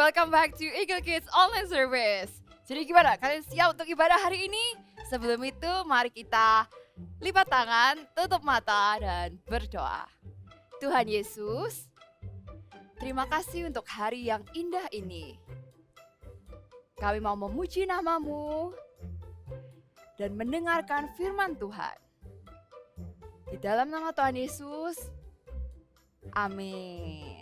welcome back to Eagle Kids Online Service. Jadi gimana, kalian siap untuk ibadah hari ini? Sebelum itu mari kita lipat tangan, tutup mata dan berdoa. Tuhan Yesus, terima kasih untuk hari yang indah ini. Kami mau memuji nama-Mu dan mendengarkan firman Tuhan. Di dalam nama Tuhan Yesus, amin.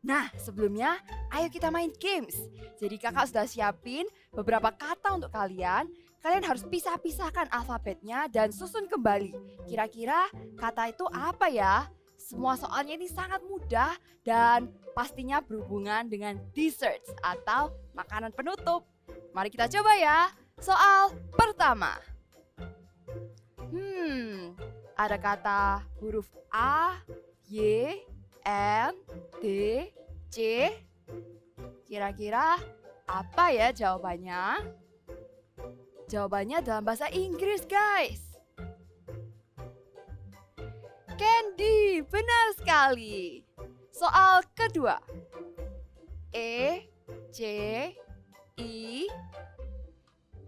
Nah, sebelumnya ayo kita main games. Jadi kakak sudah siapin beberapa kata untuk kalian. Kalian harus pisah-pisahkan alfabetnya dan susun kembali. Kira-kira kata itu apa ya? Semua soalnya ini sangat mudah dan pastinya berhubungan dengan desserts atau makanan penutup. Mari kita coba ya. Soal pertama. Ada kata huruf A, Y, N, D, C. Kira-kira apa ya jawabannya? Jawabannya dalam bahasa Inggris, guys. Candy, benar sekali. Soal kedua. E, C, I,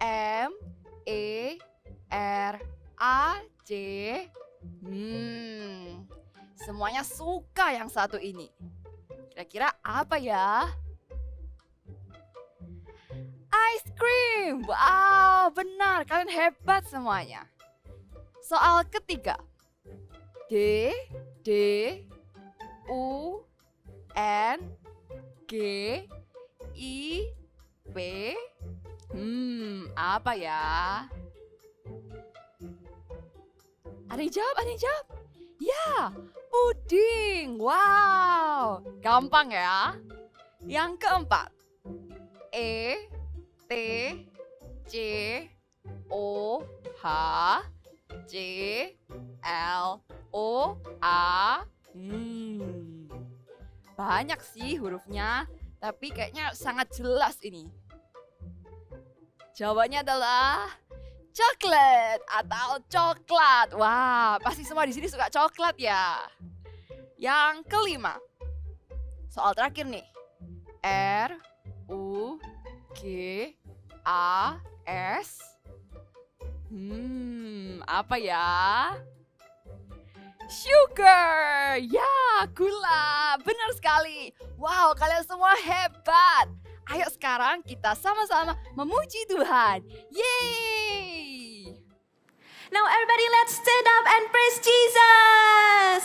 M, E, R, A, C. Semuanya suka yang satu ini. Kira-kira apa ya? Ice cream. Wow, benar. Kalian hebat semuanya. Soal ketiga. D, D, U, N, G, I, P. Apa ya? Ada yang jawab, ada yang jawab? Ya, puding. Wow, gampang ya. Yang keempat. E, T, C, O, H, J, L, O, A. Banyak sih hurufnya, tapi kayaknya sangat jelas ini. Jawabannya adalah coklat atau coklat. Wah, pasti semua di sini suka coklat ya. Yang kelima. Soal terakhir nih. R, U, G, A, S. Apa ya? Sugar. Ya, gula. Benar sekali. Wow, kalian semua hebat. Ayo sekarang kita sama-sama memuji Tuhan. Yeay! Now everybody let's stand up and praise Jesus.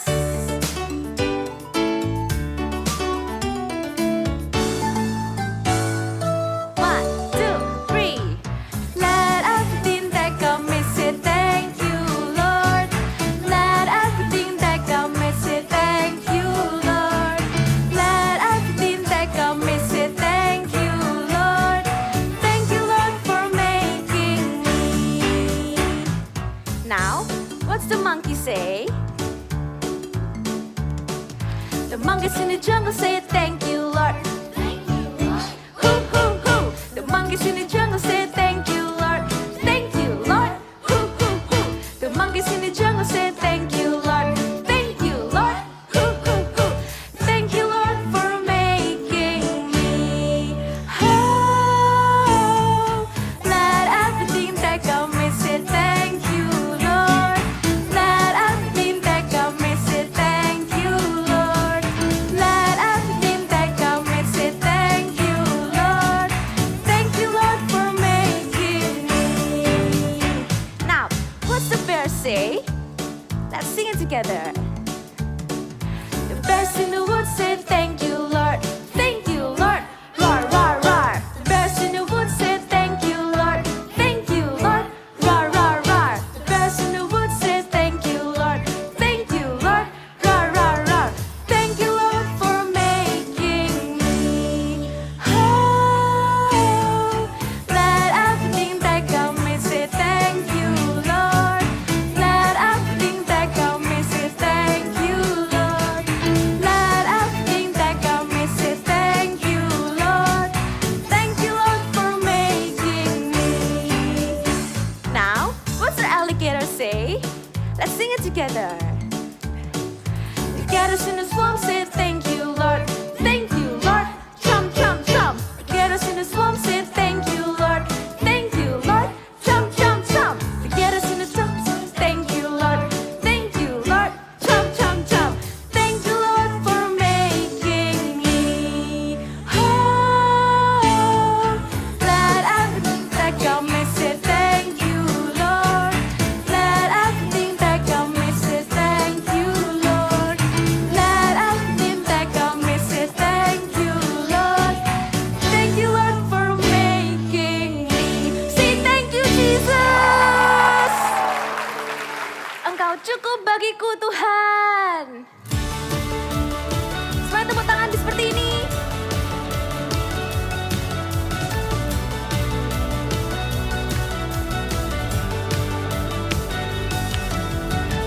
One, two, three. Let everything that God may say thank you, Lord. Let everything that God may say thank you, Lord. Let everything that God may say thank you, Lord. Thank you, Lord, for making me. Now, what's the monkey say? The monkeys in the jungle say thank you, Lord. Hoo, hoo, hoo. The monkeys in the jungle say thank you, Lord. Thank you, Lord. Hoo, hoo, hoo. The monkeys in the jungle say thank you, Lord. Thank you, Lord. Hoo, hoo, hoo. Thank you, Lord, for making me. Oh, let everything that God may say thank you, Lord. Let everything that God may say thank you, Lord. Let everything that God may say thank you, Lord. Thank you, Lord, for bagiku Tuhan. Semuanya tepuk tangan seperti ini.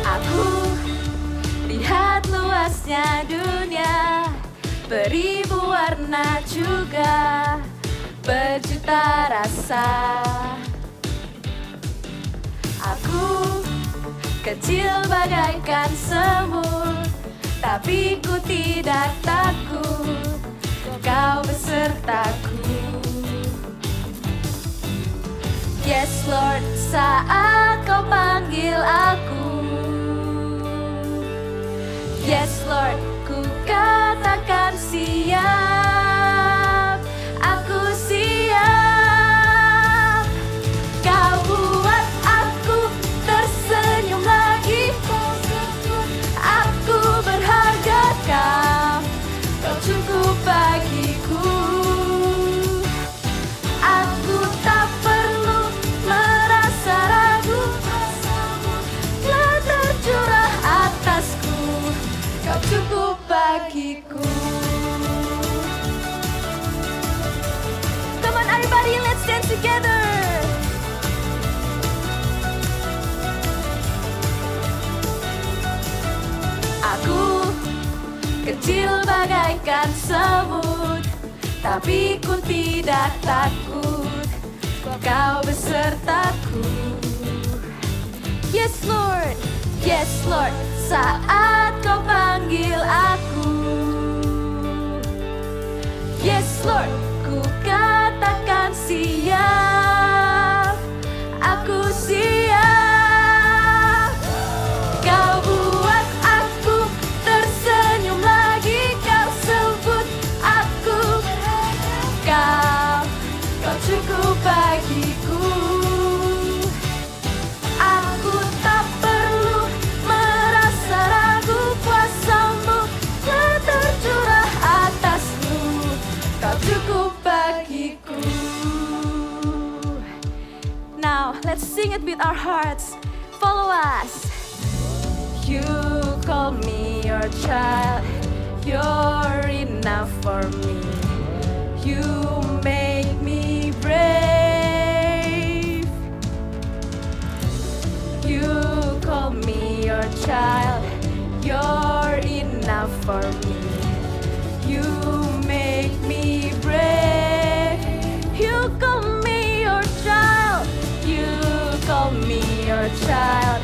Aku lihat luasnya dunia, beribu warna juga, berjuta rasa. Aku kecil bagaikan semut, tapi ku tidak takut, kau besertaku. Yes Lord, saat kau panggil aku. Yes Lord, ku katakan siap, aku siap. Kau buat aku tersenyum lagi, aku berharga kau cukup bagiku. Aku tak perlu merasa ragu, telah tercurah atasku, kau cukup bagiku. Come on everybody, let's dance together. Aku kecil bagaikan semut, tapi ku tidak takut, kau besertaku. Yes Lord, saat kau panggil aku. Yes Lord, ku katakan siap, aku siap. Kau buat aku tersenyum lagi, kau sebut aku, kau cukup bagiku. Aku tak perlu merasa ragu, kuasamu telah tercurah atasku, kau cukup bagiku. Now let's sing it with our hearts. Follow us. You call me your child, you're enough for me. You make me brave. You call me your child, you're enough for me. You make me brave. You call me your child, you call me your child,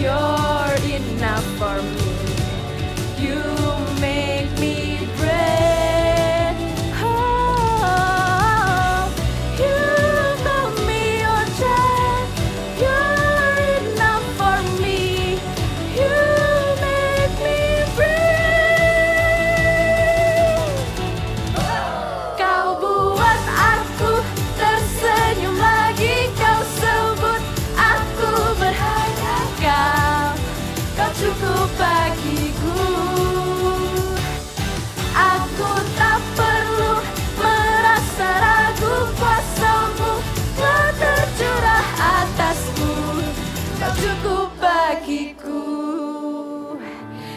you're enough for me. You make me brave. Oh, you call me your child, you're enough for me. You make me brave. Kau buat aku tersenyum lagi, kau sebut aku berharga, kau cukup bagiku. Aku tak perlu merasa ragu, kuasamu telah tercurah atasku, kau cukup bagiku.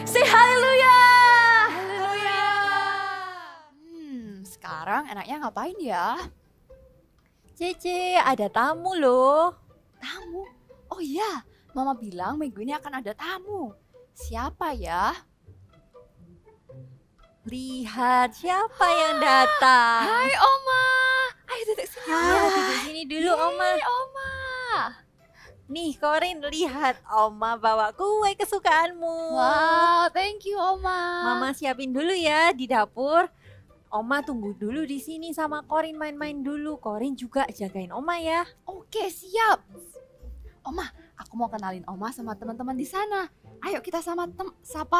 Say hallelujah. Sekarang enaknya ngapain ya? Cece, ada tamu loh. Tamu? Oh iya, Mama bilang minggu ini akan ada tamu. Siapa ya? Lihat siapa yang datang. Hai Oma. Ayo duduk sini. Hai, duduk sini dulu Oma. Hai Oma. Nih Korin, lihat Oma bawa kue kesukaanmu. Wow, thank you Oma. Mama siapin dulu ya di dapur. Oma tunggu dulu di sini sama Korin main-main dulu. Korin juga jagain Oma ya. Oke, siap. Oma, aku mau kenalin Oma sama teman-teman di sana. Ayo kita sapa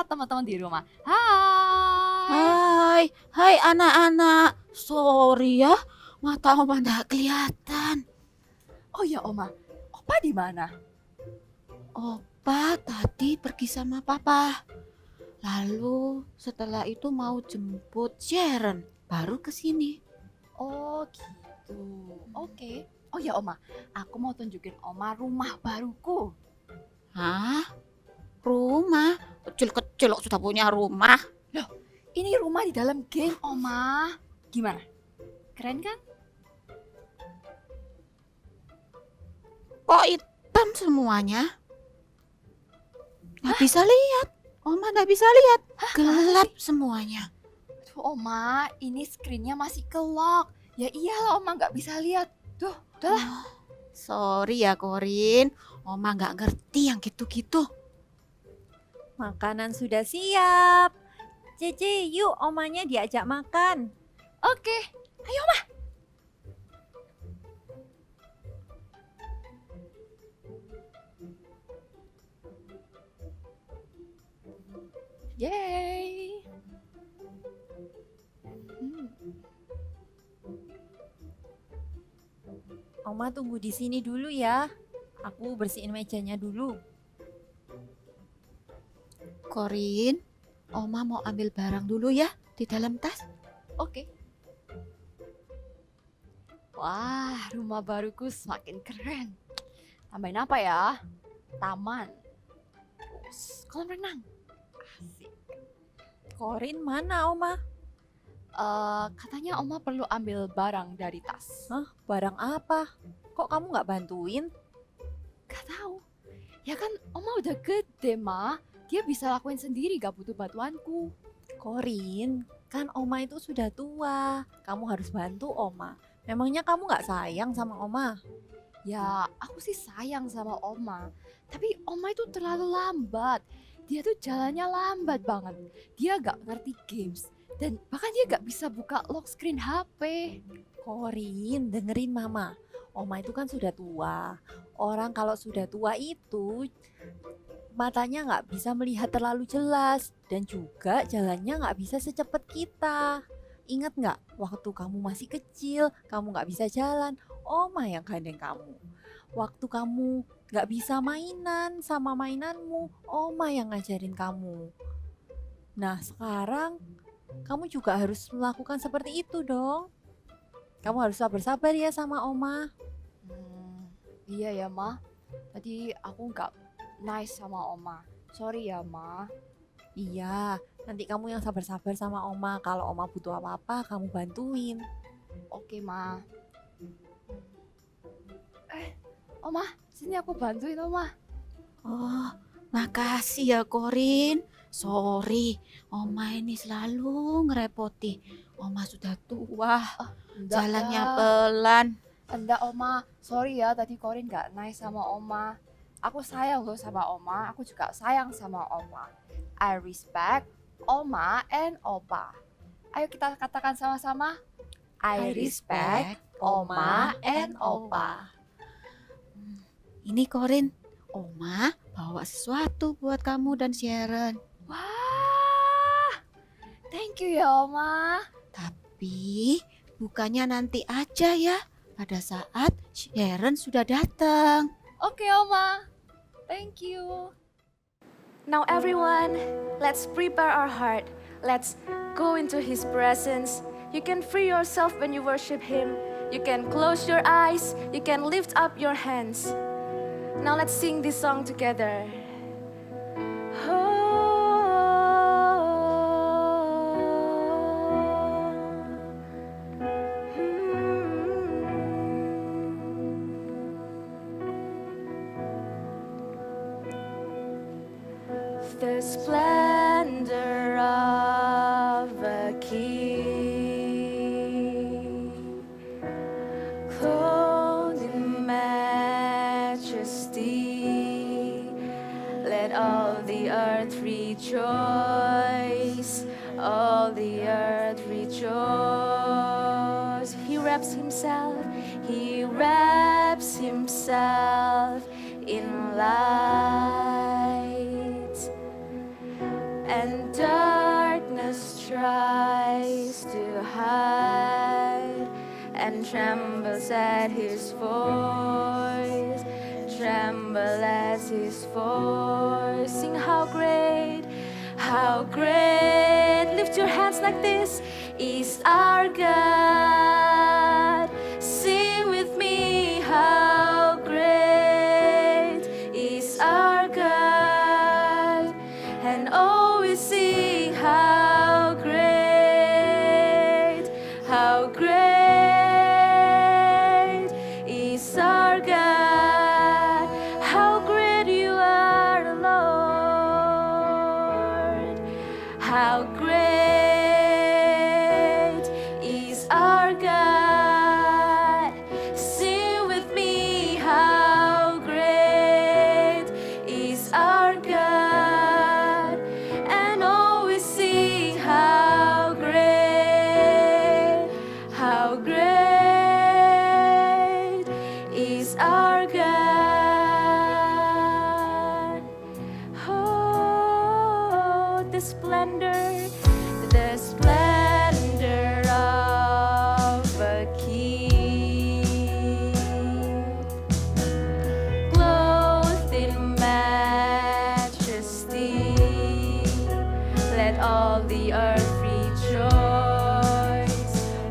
teman-teman di rumah. Hai. Hai anak-anak. Sorry ya, mata Oma nggak kelihatan. Oh ya Oma, Opa di mana? Opa tadi pergi sama Papa. Lalu setelah itu mau jemput Sharon, baru ke sini. Oh gitu. Oke. Oh ya Oma, aku mau tunjukin Oma rumah baruku. Hah? Rumah? Kecil-kecil kok sudah punya rumah. Ini rumah di dalam game, Oma. Gimana? Keren kan? Kok hitam semuanya? Nggak bisa lihat. Oma nggak bisa lihat. Gelap semuanya. Tuh, Oma, ini screen-nya masih kelok. Ya iyalah, Oma nggak bisa lihat. Tuh, udahlah. Sorry ya Korin. Oma nggak ngerti yang gitu-gitu. Makanan sudah siap. Cece, yuk omanya diajak makan. Oke, ayo, Oma. Yeay. Oma tunggu di sini dulu ya. Aku bersihin mejanya dulu. Korin, Oma mau ambil barang dulu ya di dalam tas. Oke. Wah, rumah baruku semakin keren. Tambahin apa ya? Taman. Terus kolam renang. Asik. Korin mana Oma? Katanya Oma perlu ambil barang dari tas. Hah, barang apa? Kok kamu nggak bantuin? Gak tahu. Ya kan Oma udah gede, Ma. Dia bisa lakuin sendiri, gak butuh bantuanku. Korin, kan Oma itu sudah tua. Kamu harus bantu Oma. Memangnya kamu nggak sayang sama Oma? Ya, aku sih sayang sama Oma. Tapi Oma itu terlalu lambat. Dia tuh jalannya lambat banget. Dia gak ngerti games. Dan bahkan dia gak bisa buka lock screen HP. Korin, dengerin Mama. Oma itu kan sudah tua. Orang kalau sudah tua itu matanya nggak bisa melihat terlalu jelas. Dan juga jalannya nggak bisa secepat kita. Ingat nggak waktu kamu masih kecil, kamu nggak bisa jalan, Oma yang gandeng kamu. Waktu kamu nggak bisa mainan sama mainanmu, Oma yang ngajarin kamu. Nah sekarang kamu juga harus melakukan seperti itu dong. Kamu harus sabar-sabar ya sama Oma. Iya ya, Ma. Tadi aku gak nice sama Oma. Sorry ya, Ma. Iya, nanti kamu yang sabar-sabar sama Oma. Kalau Oma butuh apa-apa, kamu bantuin. Oke, Ma. Oma, sini aku bantuin, Oma. Oh, makasih ya Korin. Sorry, Oma ini selalu ngerepoti. Oma sudah tua, jalannya pelan. Enggak, Oma. Sorry ya, tadi Korin gak nice sama Oma. Aku sayang loh sama Oma. Aku juga sayang sama Oma. I respect Oma and Opa. Ayo kita katakan sama-sama. I respect Oma and Opa. Ini Korin, Oma bawa sesuatu buat kamu dan Sharon. Wah, thank you ya Oma. Tapi bukannya nanti aja ya, pada saat Sharon sudah datang. Oke Oma, thank you. Now everyone, let's prepare our heart. Let's go into His presence. You can free yourself when you worship Him. You can close your eyes. You can lift up your hands. Now let's sing this song together. The splendor of a king, clothed in majesty, let all the earth rejoice, all the earth rejoice. He wraps himself in light, and darkness tries to hide, and trembles at His voice, tremble at His voice. Sing how great, lift your hands like this, is our God. Sing with me, how great is our God. the earth rejoice,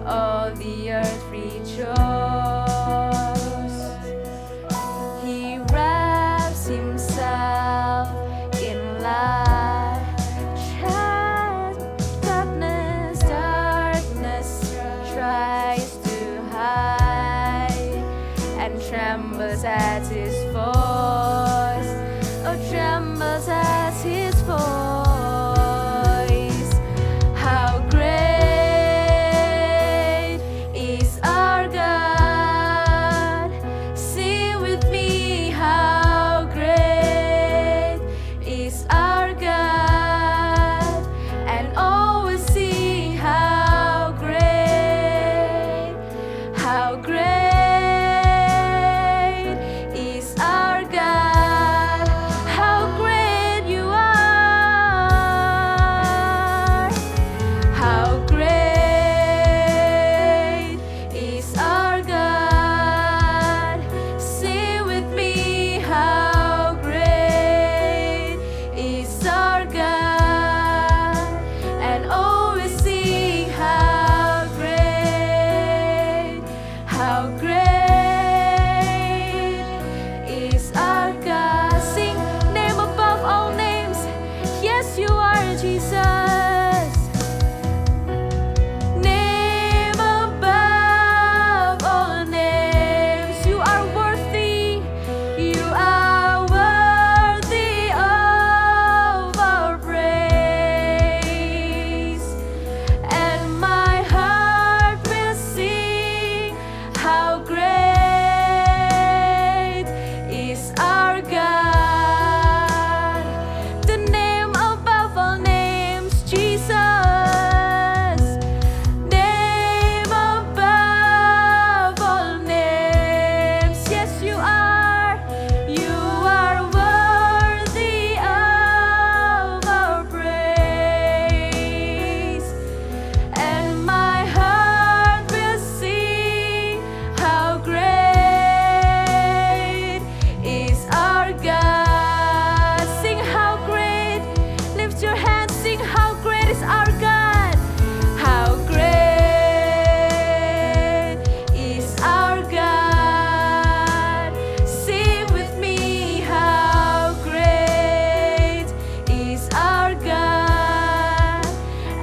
all the earth rejoice. He wraps himself in light. Darkness tries to hide and trembles at his voice. Oh, trembles at his voice. How great is our God. Sing with me, how great is our God. And always sing, how great is our God. How great you are. How great is our God. Sing with me, how great is our God. And always sing, how great is our God. Sing, name above all names. Yes, you are Jesus. Name above all names. You are worthy. You are worthy of our praise. And my heart will sing, how great is our God. The name above all names, Jesus. Name above all names. Yes, you are. You are worthy of our praise. And my heart will sing, how great is our God. Sing, how great. Lift your hands, sing, how great is our God. How great is our God. Sing with me, how great is our God.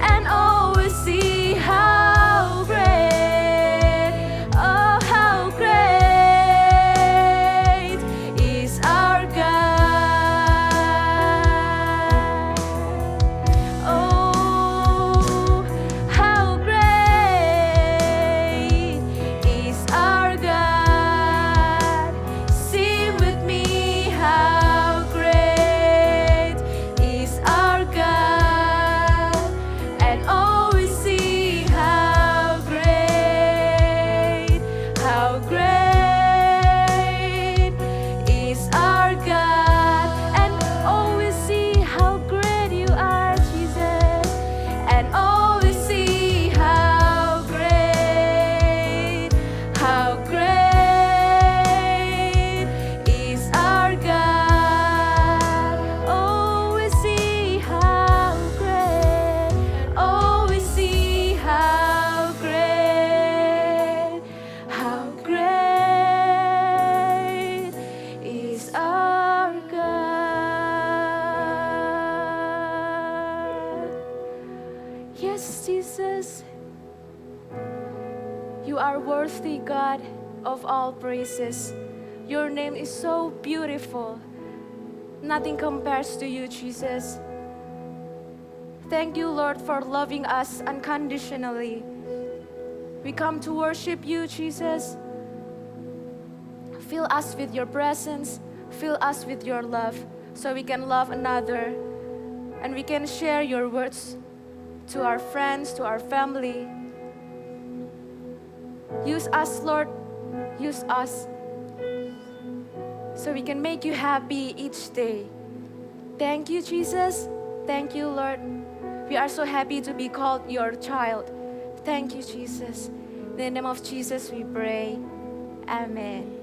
And always see how great, oh, how great is our God. Oh, how great is our God. Sing with me, how great is our God. And always see how great is our God. And always see how great you are, Jesus. And always see how great is our God. Always see how great, always see how great is our God. Yes, Jesus, you are worthy, God, of all praises. Your name is so beautiful. Nothing compares to you, Jesus. Thank you, Lord, for loving us unconditionally. We come to worship you, Jesus. Fill us with your presence. Fill us with your love so we can love another and we can share your words to our friends, to our family. Use us, Lord. Use us so we can make you happy each day. Thank you, Jesus. Thank you, Lord. We are so happy to be called your child. Thank you, Jesus. In the name of Jesus we pray. Amen.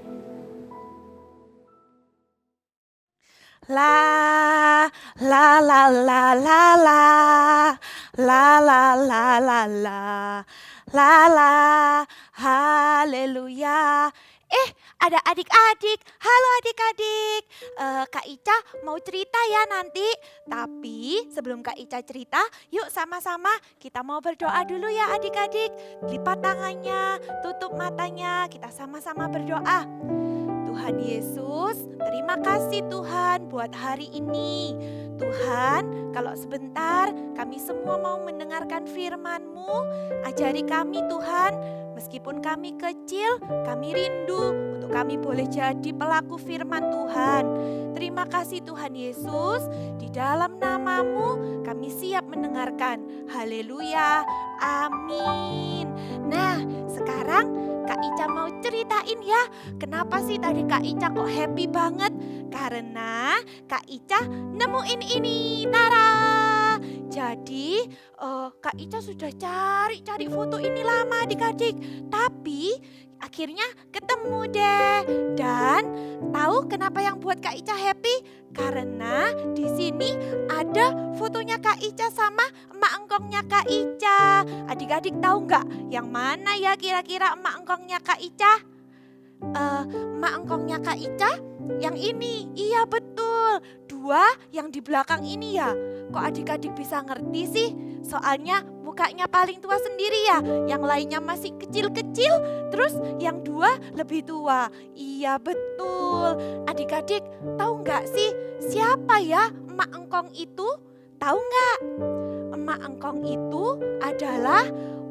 La la la la la la la la la la la la la haleluya. Ada adik-adik. Halo adik-adik. Kak Ica mau cerita ya nanti. Tapi sebelum Kak Ica cerita, yuk sama-sama kita mau berdoa dulu ya adik-adik. Lipat tangannya, tutup matanya, kita sama-sama berdoa. Tuhan Yesus, terima kasih Tuhan buat hari ini. Tuhan, kalau sebentar kami semua mau mendengarkan firman-Mu, ajari kami Tuhan. Meskipun kami kecil, kami rindu untuk kami boleh jadi pelaku firman Tuhan. Terima kasih Tuhan Yesus, di dalam nama-Mu kami siap mendengarkan. Haleluya, amin. Nah, sekarang Kak Ica mau ceritain ya, kenapa sih tadi Kak Ica kok happy banget? Karena Kak Ica nemuin ini, tara! Jadi Kak Ica sudah cari foto ini lama adik-adik, tapi akhirnya ketemu deh. Dan tahu kenapa yang buat Kak Ica happy? Karena di sini ada fotonya Kak Ica sama emak engkongnya Kak Ica. Adik-adik tahu nggak yang mana ya kira-kira emak engkongnya Kak Ica? Emak engkongnya Kak Ica yang ini. Iya betul, dua yang di belakang ini ya. Kok adik-adik bisa ngerti sih? Soalnya mukanya paling tua sendiri ya, yang lainnya masih kecil-kecil, terus yang dua lebih tua. Iya betul. Adik-adik tahu nggak sih siapa ya emak engkong itu? Tahu nggak? Emak engkong itu adalah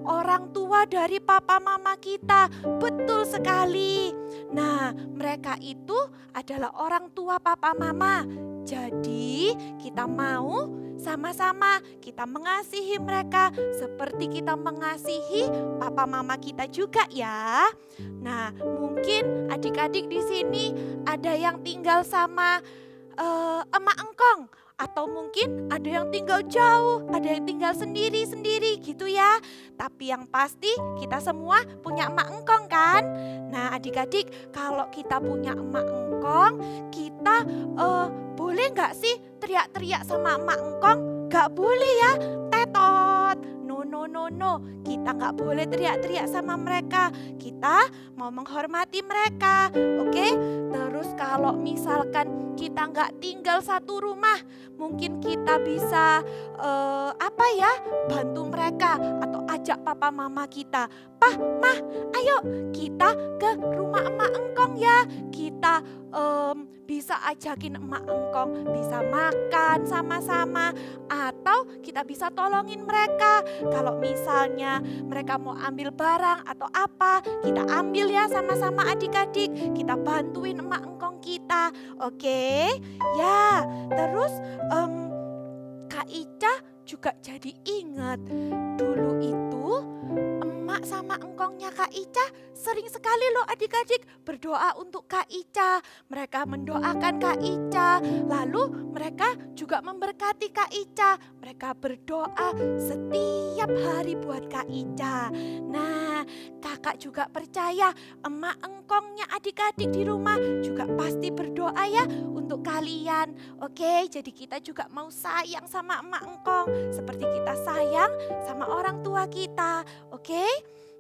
orang tua dari papa mama kita. Betul sekali. Nah, mereka itu adalah orang tua papa mama. Jadi kita mau sama-sama kita mengasihi mereka seperti kita mengasihi papa mama kita juga ya. Nah, mungkin adik-adik di sini ada yang tinggal sama emak engkong. Atau mungkin ada yang tinggal jauh, ada yang tinggal sendiri-sendiri gitu ya. Tapi yang pasti kita semua punya emak engkong kan. Nah adik-adik, kalau kita punya emak engkong, kita boleh gak sih teriak-teriak sama emak engkong? Gak boleh ya, tetot. No, kita gak boleh teriak-teriak sama mereka. Kita mau menghormati mereka, oke? Terus kalau misalkan kita gak tinggal satu rumah, mungkin kita bisa bantu mereka atau ajak papa mama kita. Pah, mah, ayo kita ke rumah emak engkong ya. Kita bisa ajakin emak engkong, bisa makan sama-sama, atau kita bisa tolongin mereka. Kalau misalnya mereka mau ambil barang atau apa, kita ambil ya sama-sama adik-adik. Kita bantuin emak engkong kita, oke? Ya, terus Kak Ica juga jadi ingat dulu itu emak sama engkongnya Kak Ica sering sekali loh adik-adik berdoa untuk Kak Ica. Mereka mendoakan Kak Ica, lalu mereka juga memberkati Kak Ica. Mereka berdoa setiap hari buat Kak Ica. Nah, kakak juga percaya emak engkongnya adik-adik di rumah juga pasti berdoa ya untuk kalian. Oke, jadi kita juga mau sayang sama emak engkong seperti kita sayang sama orang tua kita. Oke?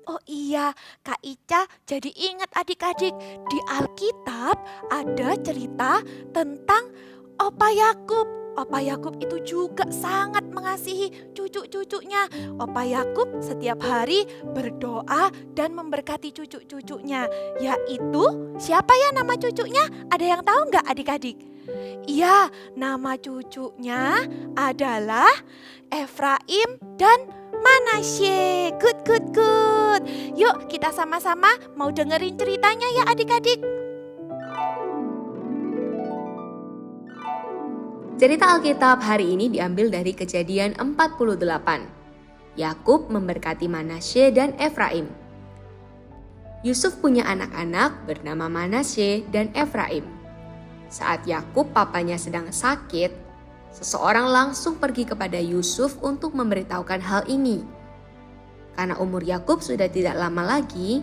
Oh iya, Kak Ica jadi ingat adik-adik, di Alkitab ada cerita tentang Opa Yakub. Opa Yakub itu juga sangat mengasihi cucu-cucunya. Opa Yakub setiap hari berdoa dan memberkati cucu-cucunya. Yaitu siapa ya nama cucunya? Ada yang tahu nggak adik-adik? Iya, nama cucunya adalah Efraim dan Manasye. Good. Yuk kita sama-sama mau dengerin ceritanya ya adik-adik. Cerita Alkitab hari ini diambil dari Kejadian 48. Yakub memberkati Manasye dan Efraim. Yusuf punya anak-anak bernama Manasye dan Efraim. Saat Yakub papanya sedang sakit, seseorang langsung pergi kepada Yusuf untuk memberitahukan hal ini. Karena umur Yakub sudah tidak lama lagi,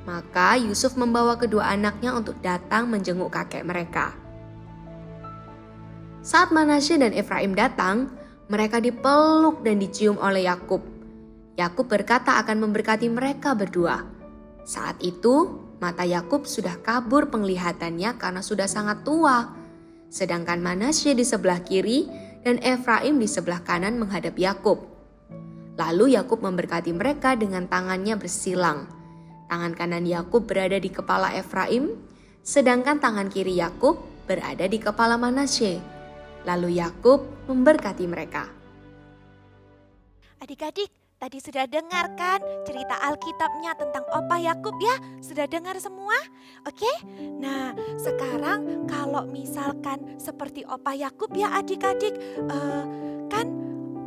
maka Yusuf membawa kedua anaknya untuk datang menjenguk kakek mereka. Saat Manasye dan Efraim datang, mereka dipeluk dan dicium oleh Yakub. Yakub berkata akan memberkati mereka berdua. Saat itu, mata Yakub sudah kabur penglihatannya karena sudah sangat tua. Sedangkan Manasye di sebelah kiri dan Efraim di sebelah kanan menghadap Yakub. Lalu Yakub memberkati mereka dengan tangannya bersilang. Tangan kanan Yakub berada di kepala Efraim, sedangkan tangan kiri Yakub berada di kepala Manasye. Lalu Yakub memberkati mereka. Adik-adik, tadi sudah dengar kan cerita Alkitabnya tentang Opa Yakub ya? Sudah dengar semua? Oke? Nah, sekarang kalau misalkan seperti Opa Yakub ya adik-adik, kan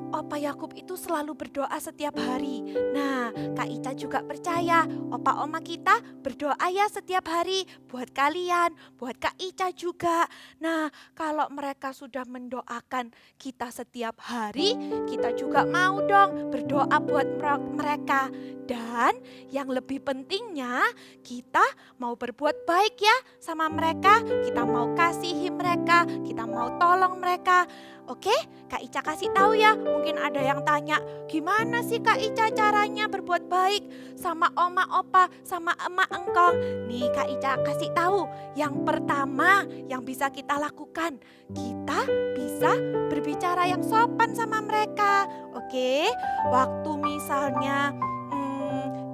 Opa Yakub itu selalu berdoa setiap hari. Nah, Kak Ica juga percaya Opa Oma kita berdoa ya setiap hari buat kalian, buat Kak Ica juga. Nah, kalau mereka sudah mendoakan kita setiap hari, kita juga mau dong berdoa buat mereka. Dan yang lebih pentingnya, kita mau berbuat baik ya sama mereka, kita mau kasihi mereka, kita mau tolong mereka. Oke, Kak Ica kasih tahu ya. Mungkin ada yang tanya, gimana sih Kak Ica caranya berbuat baik sama oma opa, sama emak engkong? Nih Kak Ica kasih tahu. Yang pertama yang bisa kita lakukan, kita bisa berbicara yang sopan sama mereka. Oke, waktu misalnya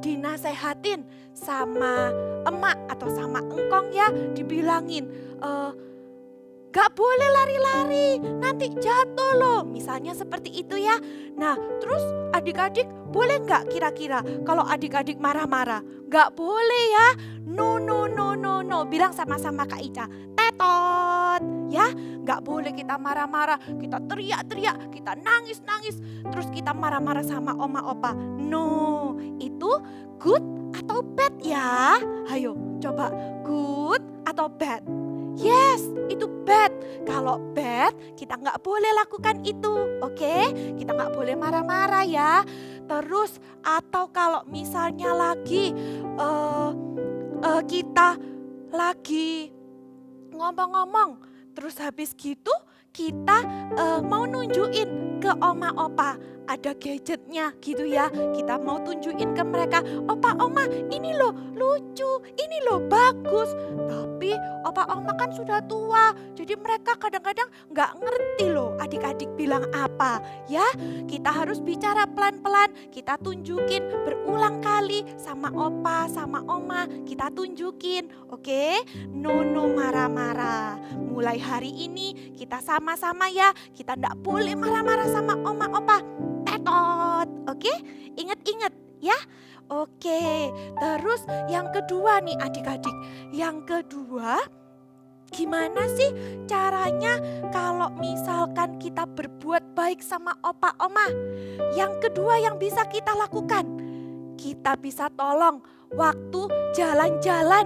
dinasehatin sama emak atau sama engkong ya, dibilangin, gak boleh lari-lari, nanti jatuh loh. Misalnya seperti itu ya. Nah, terus adik-adik boleh gak kira-kira kalau adik-adik marah-marah? Gak boleh ya. No, no, no, no, no. Bilang sama-sama Kak Ica. Tetot. Ya, gak boleh kita marah-marah. Kita teriak-teriak, kita nangis-nangis. Terus kita marah-marah sama oma opa. No, itu good atau bad ya? Ayo, coba good atau bad? Yes, itu bad. Kalau bad, kita nggak boleh lakukan itu, oke? Kita nggak boleh marah-marah ya. Terus atau kalau misalnya lagi kita lagi ngomong-ngomong, terus habis gitu kita mau nunjukin ke oma opa ada gadgetnya gitu ya. Kita mau tunjukin ke mereka, opa oma ini loh lucu, ini loh bagus. Tapi opa oma kan sudah tua, jadi mereka kadang-kadang nggak ngerti loh adik-adik bilang apa ya. Kita harus bicara pelan-pelan, kita tunjukin berulang kali sama opa, sama oma, kita tunjukin, oke? No marah-marah. Mulai hari ini kita sama-sama ya, kita nggak boleh marah-marah sama oma opa. Tetot, oke? Ingat-ingat ya. Oke, terus yang kedua nih adik-adik. Yang kedua, gimana sih caranya kalau misalkan kita berbuat baik sama opa oma? Yang kedua yang bisa kita lakukan, kita bisa tolong waktu jalan-jalan.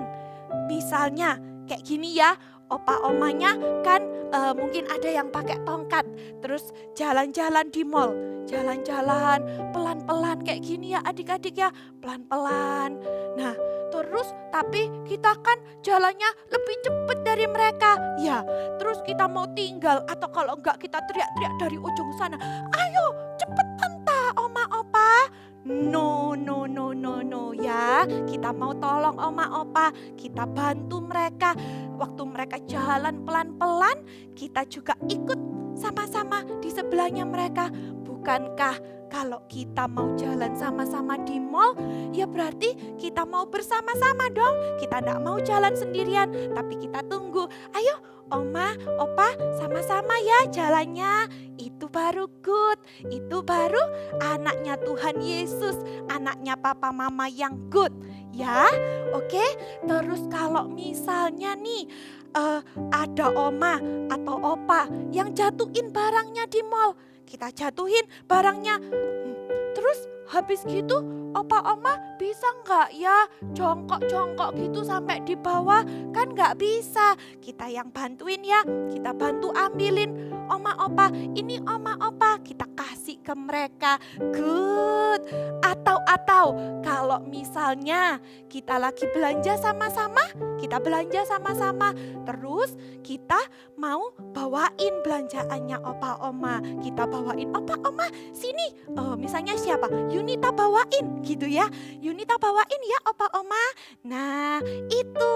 Misalnya kayak gini ya, opa omanya kan mungkin ada yang pakai tongkat, terus jalan-jalan di mall. Jalan-jalan pelan-pelan kayak gini ya adik-adik ya, pelan-pelan. Nah terus tapi kita kan jalannya lebih cepat dari mereka ya. Terus kita mau tinggal atau kalau enggak kita teriak-teriak dari ujung sana, ayo cepetan ta oma opa. No ya. Kita mau tolong oma opa, kita bantu mereka. Waktu mereka jalan pelan-pelan, kita juga ikut sama-sama di sebelahnya mereka. Bukankah kalau kita mau jalan sama-sama di mall, ya berarti kita mau bersama-sama dong. Kita enggak mau jalan sendirian, tapi kita tunggu. Ayo oma, opa sama-sama ya jalannya. Itu baru good, itu baru anaknya Tuhan Yesus, anaknya papa mama yang good ya. Oke, terus kalau misalnya nih ada oma atau opa yang jatuhin barangnya di mall, kita jatuhin barangnya. Terus Habis gitu opa oma bisa nggak ya jongkok-jongkok gitu sampai di bawah? Kan nggak bisa. Kita yang bantuin ya, kita bantu ambilin oma opa. Ini oma opa, kita kasih ke mereka. Good. Atau kalau misalnya kita lagi belanja sama-sama, terus kita mau bawain belanjaannya opa oma. Kita bawain, opa oma sini. Misalnya siapa? Yunita bawain gitu ya. Yunita bawain ya opa oma. Nah itu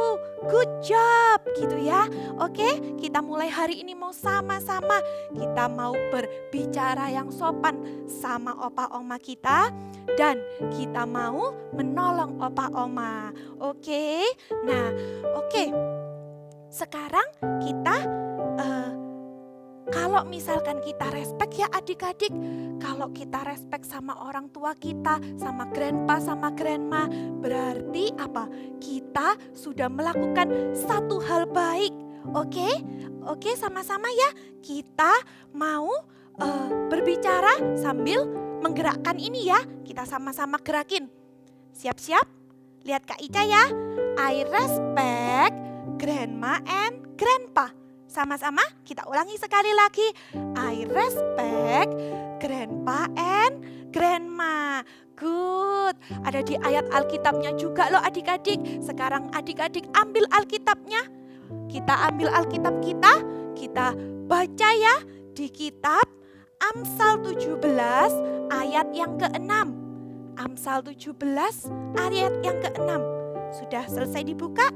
good job gitu ya. Oke, kita mulai hari ini mau sama-sama. Kita mau berbicara yang sopan sama opa oma kita. Dan kita mau menolong opa oma. Oke, nah oke. Sekarang kita kalau misalkan kita respect ya adik-adik, kalau kita respect sama orang tua kita, sama grandpa, sama grandma, berarti apa? Kita sudah melakukan satu hal baik. Oke, sama-sama ya. Kita mau berbicara sambil menggerakkan ini ya. Kita sama-sama gerakin. Siap-siap? Lihat Kak Ica ya. I respect grandma and grandpa. Sama-sama kita ulangi sekali lagi. I respect grandpa and grandma. Good. Ada di ayat Alkitabnya juga loh adik-adik. Sekarang adik-adik ambil Alkitabnya. Kita ambil Alkitab kita baca ya di kitab Amsal 17 ayat yang ke-6. Amsal 17 ayat yang ke-6. Sudah selesai dibuka?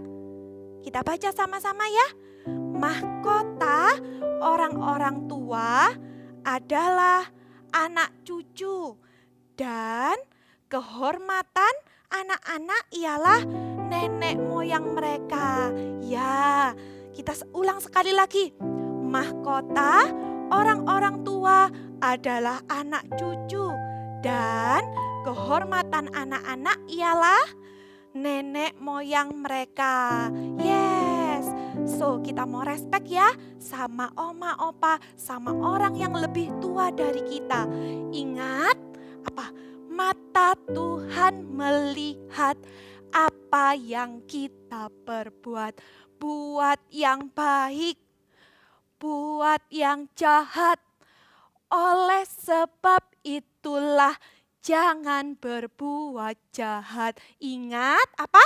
Kita baca sama-sama ya. Mahkota orang-orang tua adalah anak cucu, dan kehormatan anak-anak ialah nenek moyang mereka. Ya, kita ulang sekali lagi. Mahkota orang-orang tua adalah anak cucu, dan kehormatan anak-anak ialah nenek moyang mereka. Yes. So kita mau respect ya sama oma opa, sama orang yang lebih tua dari kita. Ingat apa? Mata Tuhan melihat apa yang kita perbuat. Buat yang baik, buat yang jahat. Oleh sebab itulah jangan berbuat jahat. Ingat apa?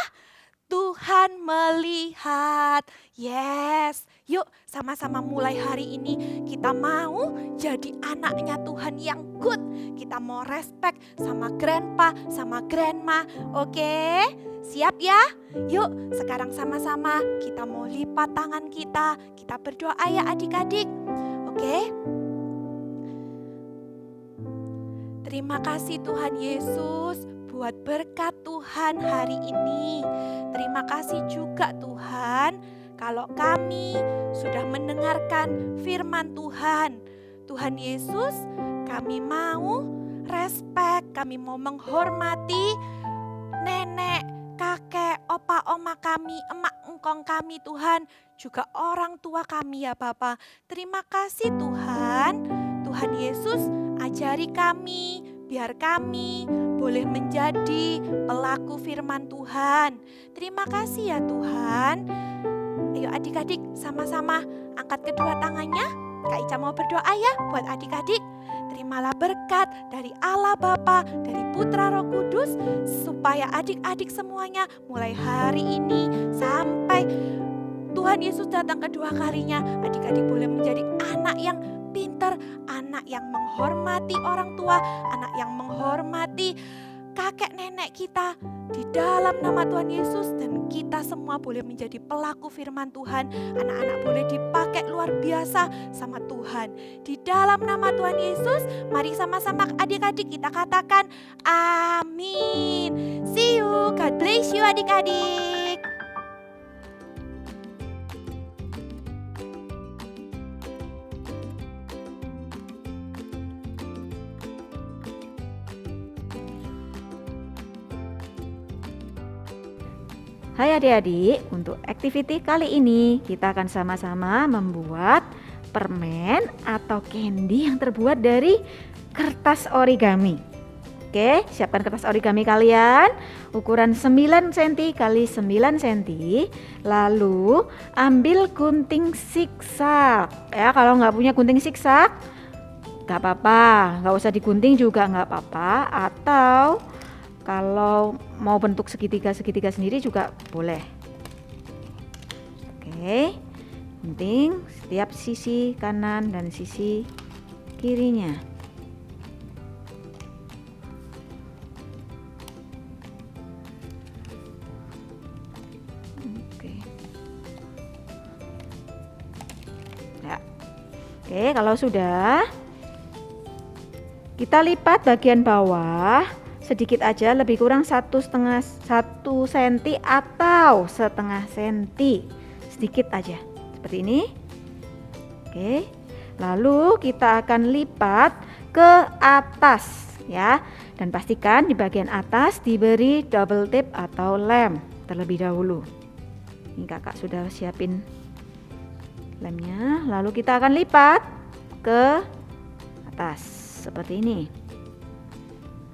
Tuhan melihat. Yes. Yuk sama-sama mulai hari ini kita mau jadi anaknya Tuhan yang good. Kita mau respect sama grandpa, sama grandma. Oke? Siap ya? Yuk sekarang sama-sama kita mau lipat tangan kita. Kita berdoa ya adik-adik. Oke? Terima kasih Tuhan Yesus buat berkat Tuhan hari ini. Terima kasih juga Tuhan kalau kami sudah mendengarkan firman Tuhan. Tuhan Yesus, kami mau respect, kami mau menghormati nenek, kakek, opa, oma kami, emak, engkong kami Tuhan. Juga orang tua kami ya Bapa. Terima kasih Tuhan. Tuhan Yesus ajari kami, biar kami boleh menjadi pelaku firman Tuhan. Terima kasih ya Tuhan. Ayo adik-adik sama-sama angkat kedua tangannya. Kak Ica mau berdoa ya buat adik-adik. Terimalah berkat dari Allah Bapa, dari Putra Roh Kudus, supaya adik-adik semuanya mulai hari ini sampai Tuhan Yesus datang kedua kalinya, adik-adik boleh menjadi anak yang pintar, anak yang menghormati orang tua, anak yang menghormati kakek nenek kita di dalam nama Tuhan Yesus. Dan kita semua boleh menjadi pelaku firman Tuhan. Anak-anak boleh dipakai luar biasa sama Tuhan. Di dalam nama Tuhan Yesus, mari sama-sama adik-adik kita katakan amin. See you, God bless you adik-adik. Hai adik-adik, untuk activity kali ini kita akan sama-sama membuat permen atau candy yang terbuat dari kertas origami. Oke, siapkan kertas origami kalian, ukuran 9 cm kali 9 cm. Lalu ambil gunting siksak. Ya, kalau nggak punya gunting siksak, nggak apa-apa, nggak usah digunting juga nggak apa-apa. Atau kalau mau bentuk segitiga sendiri juga boleh. Oke, gunting setiap sisi kanan dan sisi kirinya. Oke, kalau sudah, kita lipat bagian bawah sedikit aja, lebih kurang 1 cm atau setengah senti, sedikit aja, seperti ini. Oke, lalu kita akan lipat ke atas ya, dan pastikan di bagian atas diberi double tip atau lem terlebih dahulu. Ini kakak sudah siapin lemnya, lalu kita akan lipat ke atas seperti ini.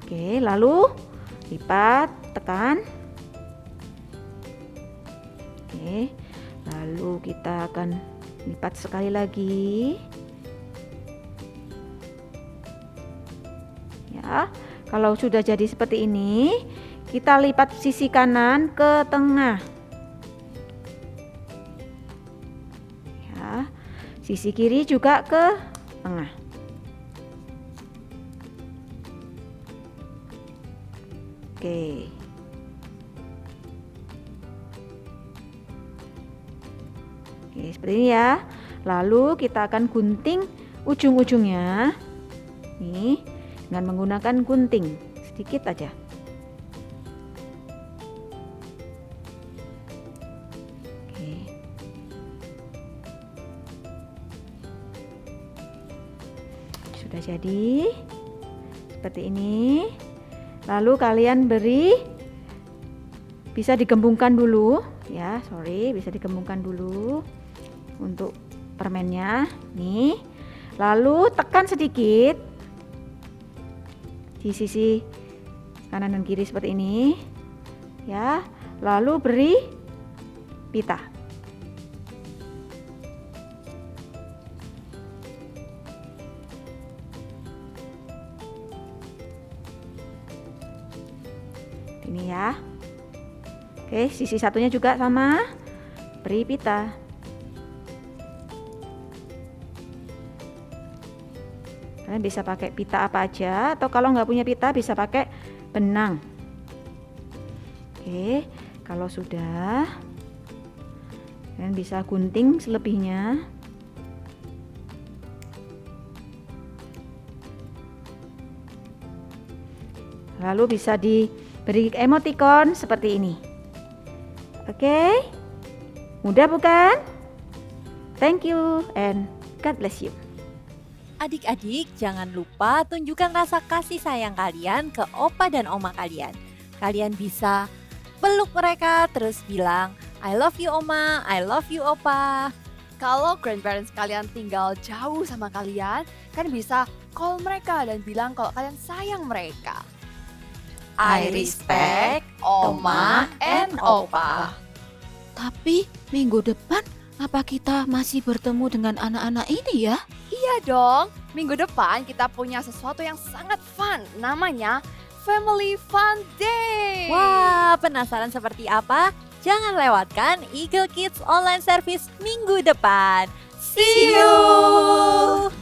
Oke, lalu lipat, tekan. Oke, lalu kita akan lipat sekali lagi. Ya, kalau sudah jadi seperti ini, kita lipat sisi kanan ke tengah. Sisi kiri juga ke tengah. Oke. Oke, seperti ini ya. Lalu kita akan gunting ujung-ujungnya. Nih, dengan menggunakan gunting sedikit aja. Sudah jadi seperti ini. Lalu kalian bisa digembungkan dulu ya, bisa digembungkan dulu untuk permennya nih. Lalu tekan sedikit di sisi kanan dan kiri seperti ini ya. Lalu beri pita. Ini ya. Oke, sisi satunya juga sama, beri pita. Kalian bisa pakai pita apa aja, atau kalau nggak punya pita bisa pakai benang. Oke, kalau sudah, kalian bisa gunting selebihnya. Lalu bisa diberi emoticon seperti ini. Oke, mudah bukan? Thank you and God bless you. Adik-adik, jangan lupa tunjukkan rasa kasih sayang kalian ke opa dan oma kalian. Kalian bisa peluk mereka terus bilang, I love you oma, I love you opa. Kalau grandparents kalian tinggal jauh sama kalian, kalian bisa call mereka dan bilang kalau kalian sayang mereka. I respect oma and opa. Tapi minggu depan apa kita masih bertemu dengan anak-anak ini ya? Iya dong, minggu depan kita punya sesuatu yang sangat fun, namanya Family Fun Day. Wah, penasaran seperti apa? Jangan lewatkan Eagle Kids Online Service minggu depan. See you!